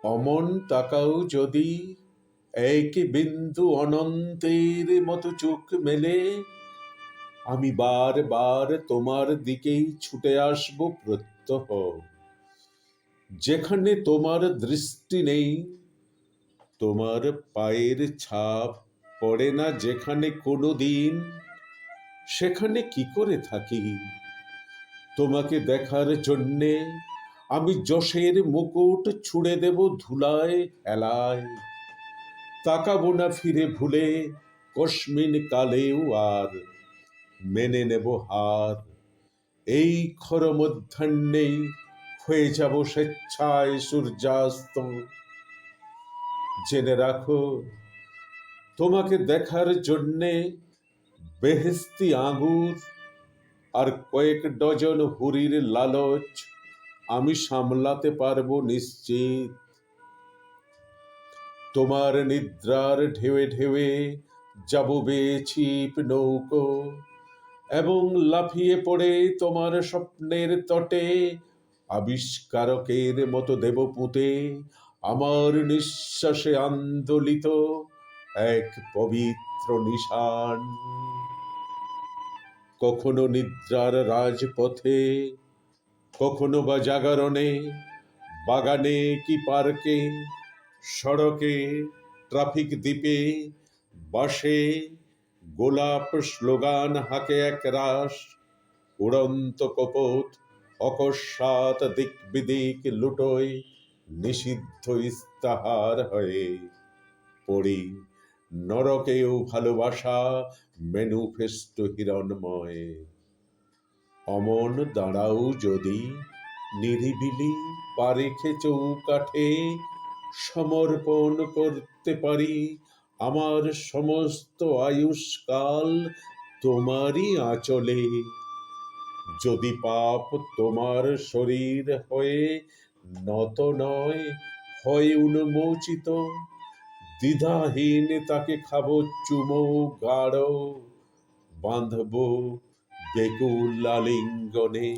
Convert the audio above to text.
অমন তাকাও যদি, এক বিন্দু অনন্তের মতো চোখ মেলে, আমি বার বার তোমার দিকেই ছুটে আসব প্রত্যহ। যেখানে তোমার দৃষ্টি নেই, তোমার পায়ের ছাপ পড়ে না যেখানে কোনো দিন, সেখানে কি করে থাকি? তোমাকে দেখার জন্যে আমি যশের মুকুট ছুঁড়ে দেব ধুলায় হেলায়। তাকাবো না ফিরে ভুলে কস্মিন কালেও আর, মেনে নেব হার। এই খর মধ্যাহ্নেই হয়ে যাব স্বেচ্ছায় সূর্যাস্ত। জেনে রাখো, তোমাকে দেখার জন্যে বেহেশতি আঙ্গুর আর কয়েক ডজন হুরির লালচ আমি সামলাতে পারবো নিশ্চিত। তোমার নিদ্রার ঢেউে ঢেউে যাব বেয়ে ছিপ নৌকো, এবং লাফিয়ে পড়ে তোমার স্বপ্নের তটে আবিষ্কারকের মতো দেব পুঁতে আমার নিঃশ্বাসে আন্দোলিত এক পবিত্র নিশান। কখনো নিদ্রার রাজপথে, কখনো বা জাগরণে, বাগানে কি পার্কে, সড়কে, ট্রাফিক দ্বীপে, বাসে, গোলাপ স্লোগান হাঁকে এক রাস, উড়ন্ত কপোত অকস্মাৎ দিক বিদিক লুটোয় নিষিদ্ধ ইস্তাহার হয়ে। পড়ি নরকেও ভালোবাসা ম্যানুফেস্টো হিরণময়। অমন দাঁড়াও যদি, নিরিবিলি পা রেখে চৌকাঠে সমর্পণ করতে পারি আমার সমস্ত আয়ুষ্কাল তোমারই আঁচলে। যদি পাপ তোমার শরীর হয়ে নত নয়, হয় উন্মোচিত, দ্বিধাহীন তাকে খাবো চুমো গাঢ়, বাঁধব বেকুল আলিঙ্গনে।